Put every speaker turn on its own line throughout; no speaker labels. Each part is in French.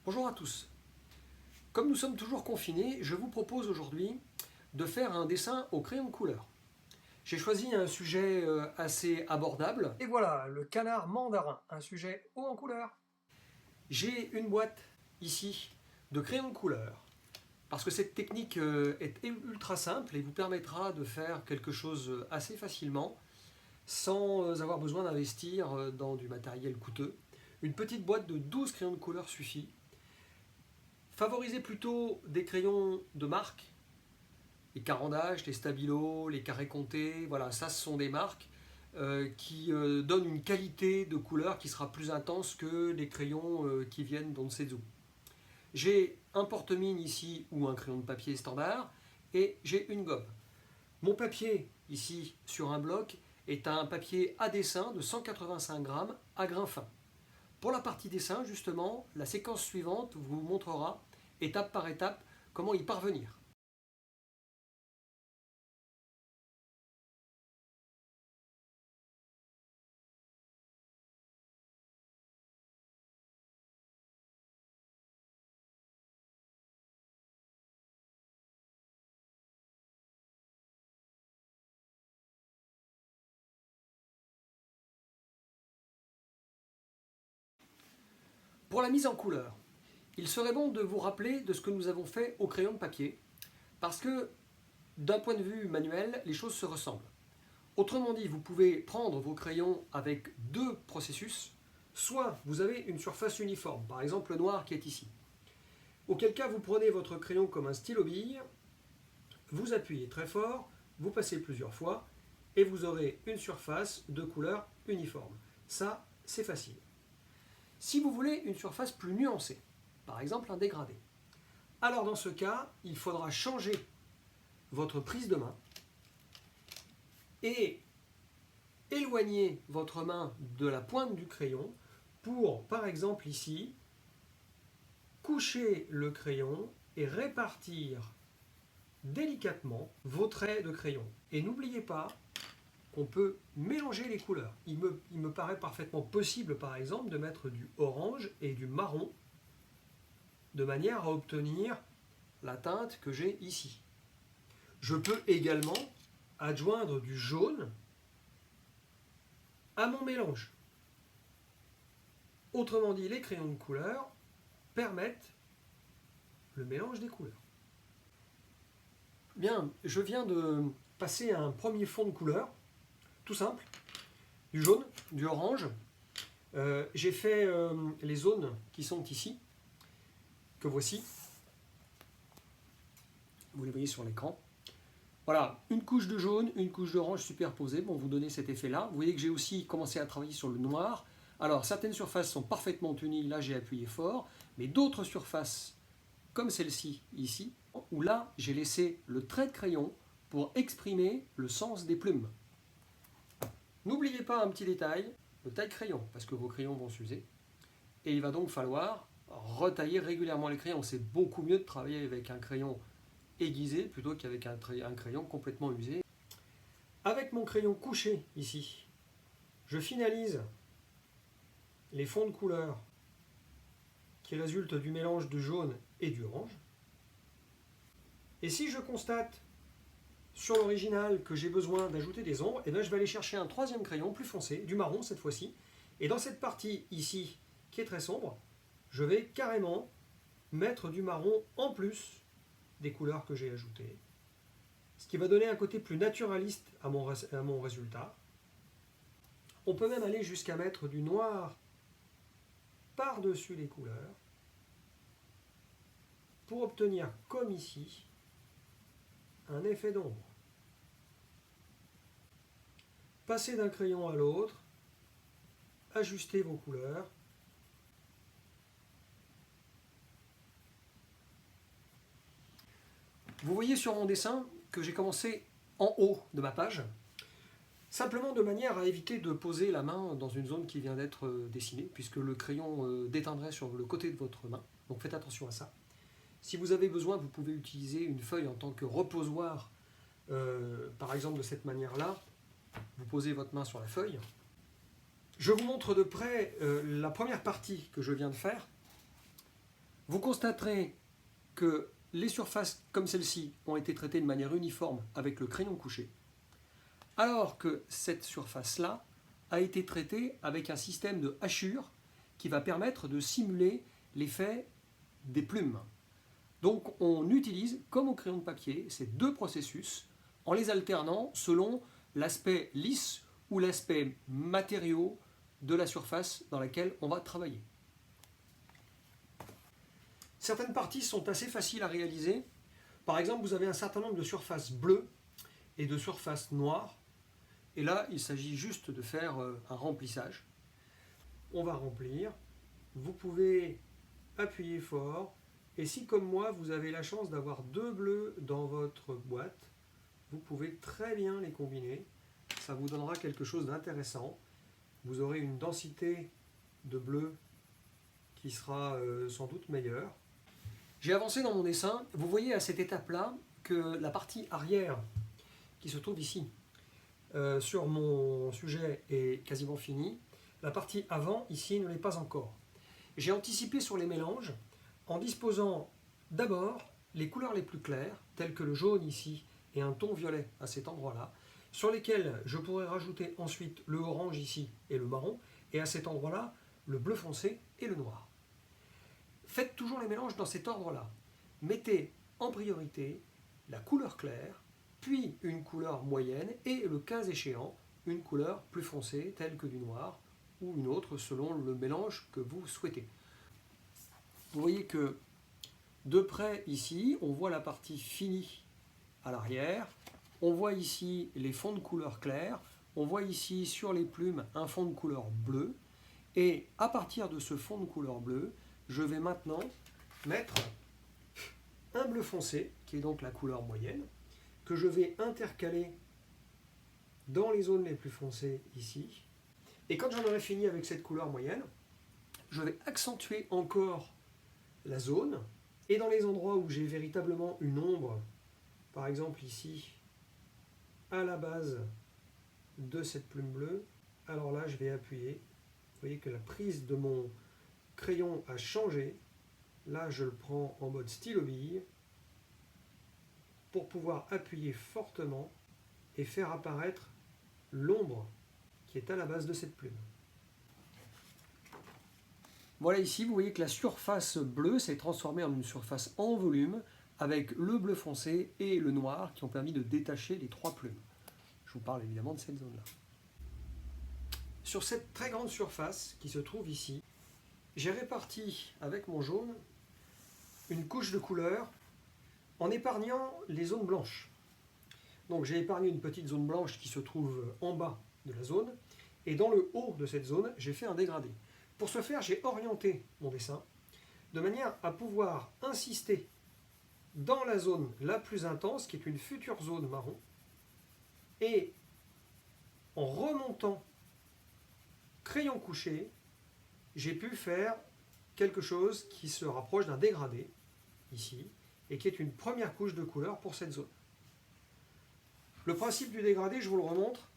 Bonjour à tous. Comme nous sommes toujours confinés, je vous propose aujourd'hui de faire un dessin au crayon de couleur. J'ai choisi un sujet assez abordable. Et voilà, le canard mandarin, un sujet haut en couleur. J'ai une boîte ici de crayons de couleur, parce que cette technique est ultra simple et vous permettra de faire quelque chose assez facilement, sans avoir besoin d'investir dans du matériel coûteux. Une petite boîte de 12 crayons de couleur suffit. Favorisez plutôt des crayons de marque, les Caran-d'Ache, les Stabilo, les Carré Comté, voilà, ça ce sont des marques qui donnent une qualité de couleur qui sera plus intense que les crayons qui viennent d'Onsetsu. J'ai un porte-mine ici ou un crayon de papier standard et j'ai une gomme. Mon papier ici sur un bloc est un papier à dessin de 185 grammes à grain fin. Pour la partie dessin, justement, la séquence suivante vous montrera, étape par étape, comment y parvenir. Pour la mise en couleur, il serait bon de vous rappeler de ce que nous avons fait au crayon de papier, parce que d'un point de vue manuel, les choses se ressemblent. Autrement dit, vous pouvez prendre vos crayons avec deux processus, soit vous avez une surface uniforme, par exemple le noir qui est ici. Auquel cas, vous prenez votre crayon comme un stylo bille, vous appuyez très fort, vous passez plusieurs fois, et vous aurez une surface de couleur uniforme. Ça, c'est facile. Si vous voulez une surface plus nuancée, par exemple un dégradé, alors dans ce cas, il faudra changer votre prise de main et éloigner votre main de la pointe du crayon pour, par exemple ici, coucher le crayon et répartir délicatement vos traits de crayon. Et n'oubliez pas qu'on peut mélanger les couleurs. Il me paraît parfaitement possible, par exemple, de mettre du orange et du marron de manière à obtenir la teinte que j'ai ici. Je peux également adjoindre du jaune à mon mélange. Autrement dit, les crayons de couleur permettent le mélange des couleurs. Bien, je viens de passer un premier fond de couleur, tout simple, du jaune, du orange. J'ai fait les zones qui sont ici, que voici. Vous les voyez sur l'écran. Voilà, une couche de jaune, une couche d'orange superposée pour vous donner cet effet-là. Vous voyez que j'ai aussi commencé à travailler sur le noir. Alors, certaines surfaces sont parfaitement unies, là j'ai appuyé fort, mais d'autres surfaces, comme celle-ci, ici, où là j'ai laissé le trait de crayon pour exprimer le sens des plumes. N'oubliez pas un petit détail, le taille-crayon, parce que vos crayons vont s'user. Et il va donc falloir retailler régulièrement les crayons. C'est beaucoup mieux de travailler avec un crayon aiguisé plutôt qu'avec un crayon complètement usé. Avec mon crayon couché ici, je finalise les fonds de couleur qui résultent du mélange de jaune et du orange. Et si je constate sur l'original que j'ai besoin d'ajouter des ombres, et bien je vais aller chercher un troisième crayon plus foncé, du marron cette fois-ci. Et dans cette partie ici qui est très sombre, je vais carrément mettre du marron en plus des couleurs que j'ai ajoutées. Ce qui va donner un côté plus naturaliste à mon résultat. On peut même aller jusqu'à mettre du noir par-dessus les couleurs pour obtenir, comme ici, un effet d'ombre. Passez d'un crayon à l'autre, ajustez vos couleurs. Vous voyez sur mon dessin que j'ai commencé en haut de ma page, simplement de manière à éviter de poser la main dans une zone qui vient d'être dessinée, puisque le crayon déteindrait sur le côté de votre main. Donc faites attention à ça. Si vous avez besoin, vous pouvez utiliser une feuille en tant que reposoir, par exemple de cette manière-là. Vous posez votre main sur la feuille. Je vous montre de près la première partie que je viens de faire. Vous constaterez que les surfaces comme celle-ci ont été traitées de manière uniforme avec le crayon couché, alors que cette surface-là a été traitée avec un système de hachure qui va permettre de simuler l'effet des plumes. Donc on utilise, comme au crayon de papier, ces deux processus en les alternant selon l'aspect lisse ou l'aspect matériau de la surface dans laquelle on va travailler. Certaines parties sont assez faciles à réaliser. Par exemple, vous avez un certain nombre de surfaces bleues et de surfaces noires. Et là, il s'agit juste de faire un remplissage. On va remplir. Vous pouvez appuyer fort. Et si, comme moi, vous avez la chance d'avoir deux bleus dans votre boîte, vous pouvez très bien les combiner. Ça vous donnera quelque chose d'intéressant. Vous aurez une densité de bleu qui sera sans doute meilleure. J'ai avancé dans mon dessin. Vous voyez à cette étape-là que la partie arrière qui se trouve ici sur mon sujet est quasiment finie. La partie avant ici ne l'est pas encore. J'ai anticipé sur les mélanges en disposant d'abord les couleurs les plus claires, telles que le jaune ici et un ton violet à cet endroit-là, sur lesquels je pourrais rajouter ensuite le orange ici et le marron, et à cet endroit-là, le bleu foncé et le noir. Faites toujours les mélanges dans cet ordre-là. Mettez en priorité la couleur claire, puis une couleur moyenne, et le cas échéant, une couleur plus foncée, telle que du noir, ou une autre selon le mélange que vous souhaitez. Vous voyez que de près ici, on voit la partie finie à l'arrière, on voit ici les fonds de couleur claire, on voit ici sur les plumes un fond de couleur bleu, et à partir de ce fond de couleur bleu, je vais maintenant mettre un bleu foncé, qui est donc la couleur moyenne, que je vais intercaler dans les zones les plus foncées ici. Et quand j'en aurai fini avec cette couleur moyenne, je vais accentuer encore la zone, et dans les endroits où j'ai véritablement une ombre, par exemple ici, à la base de cette plume bleue, alors là je vais appuyer. Vous voyez que la prise de mon crayon a changé. Là je le prends en mode stylo bille pour pouvoir appuyer fortement et faire apparaître l'ombre qui est à la base de cette plume. Voilà ici, vous voyez que la surface bleue s'est transformée en une surface en volume avec le bleu foncé et le noir qui ont permis de détacher les trois plumes. Je vous parle évidemment de cette zone-là. Sur cette très grande surface qui se trouve ici, j'ai réparti avec mon jaune une couche de couleur en épargnant les zones blanches. Donc j'ai épargné une petite zone blanche qui se trouve en bas de la zone, et dans le haut de cette zone, j'ai fait un dégradé. Pour ce faire, j'ai orienté mon dessin de manière à pouvoir insister dans la zone la plus intense, qui est une future zone marron, et en remontant crayon couché, j'ai pu faire quelque chose qui se rapproche d'un dégradé, ici, et qui est une première couche de couleur pour cette zone. Le principe du dégradé, je vous le remontre,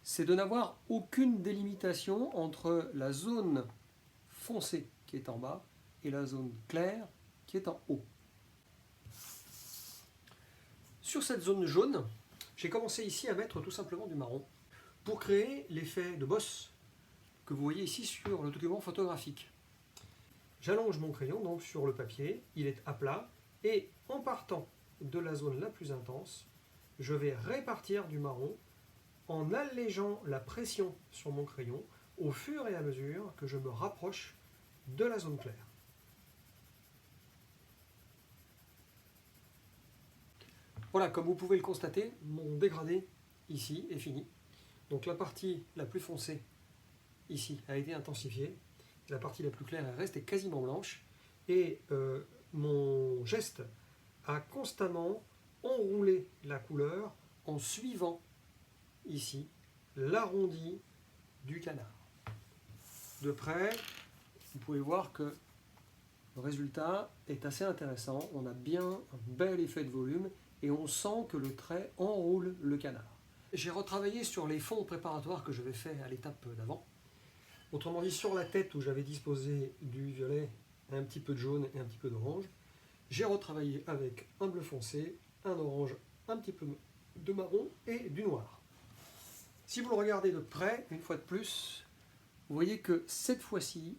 c'est de n'avoir aucune délimitation entre la zone foncée qui est en bas et la zone claire qui est en haut. Sur cette zone jaune, j'ai commencé ici à mettre tout simplement du marron pour créer l'effet de bosse que vous voyez ici sur le document photographique. J'allonge mon crayon donc sur le papier, il est à plat, et en partant de la zone la plus intense, je vais répartir du marron en allégeant la pression sur mon crayon au fur et à mesure que je me rapproche de la zone claire. Voilà, comme vous pouvez le constater, mon dégradé ici est fini. Donc la partie la plus foncée ici a été intensifiée, la partie la plus claire elle reste quasiment blanche, et mon geste a constamment enroulé la couleur en suivant ici l'arrondi du canard. De près, vous pouvez voir que le résultat est assez intéressant. On a bien un bel effet de volume et on sent que le trait enroule le canard. J'ai retravaillé sur les fonds préparatoires que j'avais fait à l'étape d'avant. Autrement dit, sur la tête où j'avais disposé du violet un petit peu de jaune et un petit peu d'orange. J'ai retravaillé avec un bleu foncé, un orange, un petit peu de marron et du noir. Si vous le regardez de près, une fois de plus, vous voyez que cette fois-ci,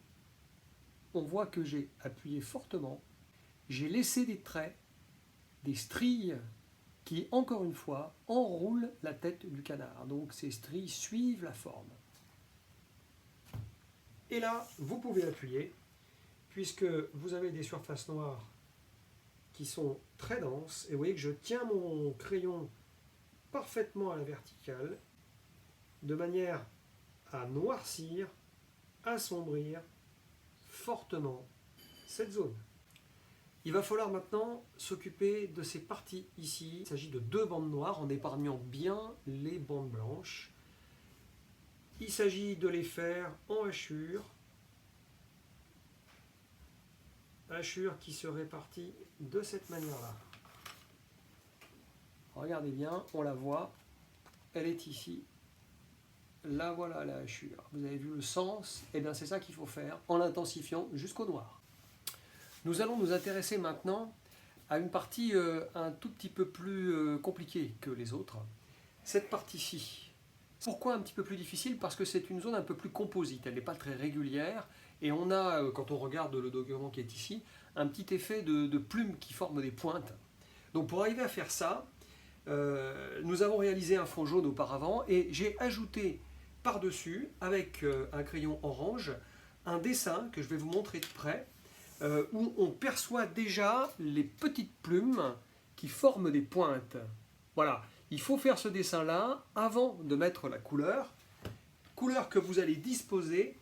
on voit que j'ai appuyé fortement, j'ai laissé des traits, des stries qui, encore une fois, enroulent la tête du canard. Donc ces stries suivent la forme. Et là, vous pouvez appuyer, puisque vous avez des surfaces noires qui sont très denses. Et vous voyez que je tiens mon crayon parfaitement à la verticale, de manière à noircir, assombrir fortement cette zone. Il va falloir maintenant s'occuper de ces parties ici. Il s'agit de 2 bandes noires en épargnant bien les bandes blanches. Il s'agit de les faire en hachure. Hachure qui se répartit de cette manière-là. Regardez bien, on la voit, elle est ici. Là voilà la hachure. Vous avez vu le sens? Et bien c'est ça qu'il faut faire en l'intensifiant jusqu'au noir. Nous allons nous intéresser maintenant à une partie un tout petit peu plus compliquée que les autres. Cette partie-ci. Pourquoi un petit peu plus difficile? Parce que c'est une zone un peu plus composite, elle n'est pas très régulière, et on a, quand on regarde le document qui est ici, un petit effet de plumes qui forment des pointes. Donc pour arriver à faire ça, nous avons réalisé un fond jaune auparavant, et j'ai ajouté par-dessus, avec un crayon orange, un dessin que je vais vous montrer de près, où on perçoit déjà les petites plumes qui forment des pointes. Voilà, il faut faire ce dessin-là avant de mettre la couleur que vous allez disposer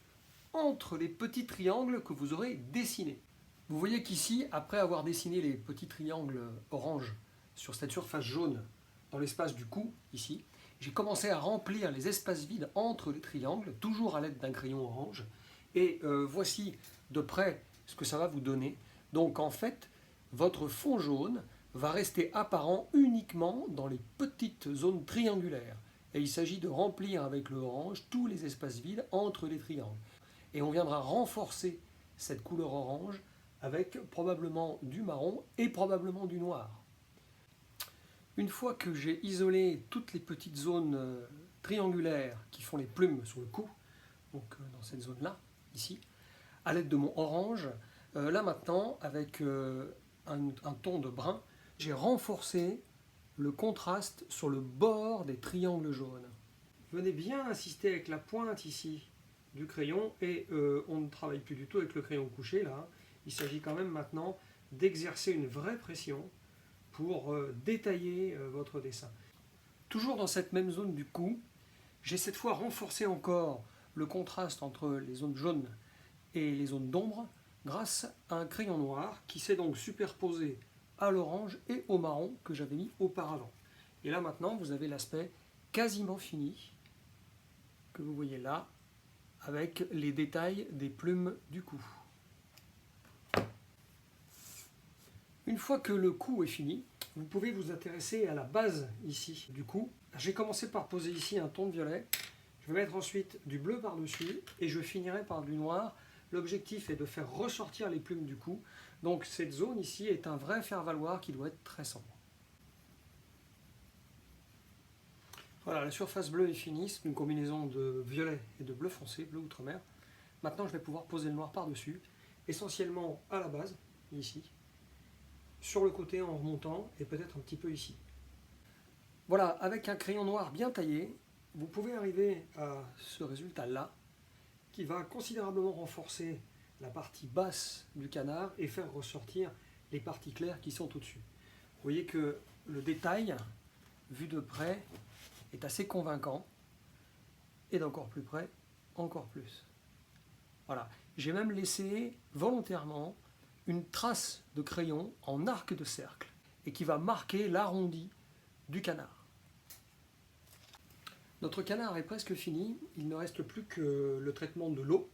entre les petits triangles que vous aurez dessinés. Vous voyez qu'ici, après avoir dessiné les petits triangles orange sur cette surface jaune dans l'espace du cou, ici, j'ai commencé à remplir les espaces vides entre les triangles, toujours à l'aide d'un crayon orange, et voici de près ce que ça va vous donner. Donc en fait, votre fond jaune va rester apparent uniquement dans les petites zones triangulaires. Et il s'agit de remplir avec le orange tous les espaces vides entre les triangles. Et on viendra renforcer cette couleur orange avec probablement du marron et probablement du noir. Une fois que j'ai isolé toutes les petites zones triangulaires qui font les plumes sur le cou, donc dans cette zone-là, ici, à l'aide de mon orange, là maintenant, avec un ton de brun, j'ai renforcé le contraste sur le bord des triangles jaunes. Venez bien insister avec la pointe ici du crayon, et on ne travaille plus du tout avec le crayon couché là. Il s'agit quand même maintenant d'exercer une vraie pression pour détailler votre dessin. Toujours dans cette même zone du cou, j'ai cette fois renforcé encore le contraste entre les zones jaunes et les zones d'ombre grâce à un crayon noir qui s'est donc superposé à l'orange et au marron que j'avais mis auparavant. Et là maintenant vous avez l'aspect quasiment fini que vous voyez là avec les détails des plumes du cou. Une fois que le cou est fini, vous pouvez vous intéresser à la base ici du cou. J'ai commencé par poser ici un ton de violet. Je vais mettre ensuite du bleu par-dessus et je finirai par du noir. L'objectif est de faire ressortir les plumes du cou. Donc cette zone ici est un vrai faire-valoir qui doit être très sombre. Voilà, la surface bleue est finie, c'est une combinaison de violet et de bleu foncé, bleu outre-mer. Maintenant je vais pouvoir poser le noir par-dessus, essentiellement à la base, ici, sur le côté en remontant et peut-être un petit peu ici. Voilà, avec un crayon noir bien taillé, vous pouvez arriver à ce résultat-là, qui va considérablement renforcer la partie basse du canard et faire ressortir les parties claires qui sont au-dessus. Vous voyez que le détail, vu de près, est assez convaincant, et d'encore plus près, encore plus. Voilà, j'ai même laissé volontairement une trace de crayon en arc de cercle, et qui va marquer l'arrondi du canard. Notre canard est presque fini, il ne reste plus que le traitement de l'eau.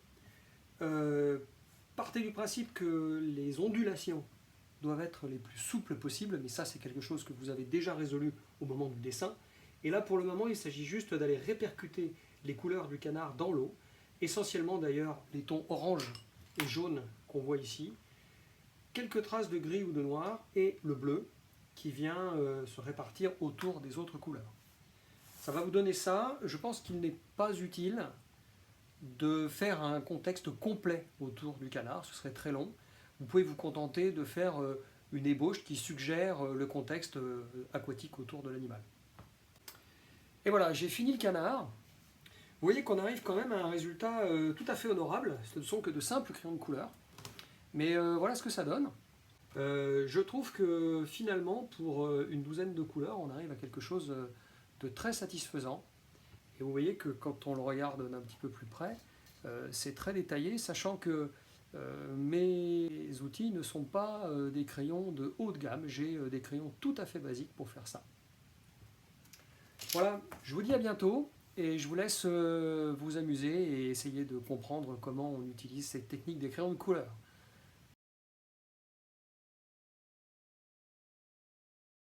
Partez du principe que les ondulations doivent être les plus souples possibles, mais ça c'est quelque chose que vous avez déjà résolu au moment du dessin. Et là pour le moment il s'agit juste d'aller répercuter les couleurs du canard dans l'eau, essentiellement d'ailleurs les tons orange et jaune qu'on voit ici, quelques traces de gris ou de noir et le bleu qui vient se répartir autour des autres couleurs. Ça va vous donner ça. Je pense qu'il n'est pas utile de faire un contexte complet autour du canard, ce serait très long. Vous pouvez vous contenter de faire une ébauche qui suggère le contexte aquatique autour de l'animal. Et voilà, j'ai fini le canard. Vous voyez qu'on arrive quand même à un résultat tout à fait honorable. Ce ne sont que de simples crayons de couleur. Mais voilà ce que ça donne. Je trouve que finalement, pour une douzaine de couleurs, on arrive à quelque chose de très satisfaisant. Et vous voyez que quand on le regarde d'un petit peu plus près, c'est très détaillé, sachant que mes outils ne sont pas des crayons de haut de gamme. J'ai des crayons tout à fait basiques pour faire ça. Voilà, je vous dis à bientôt et je vous laisse vous amuser et essayer de comprendre comment on utilise cette technique des crayons de couleur.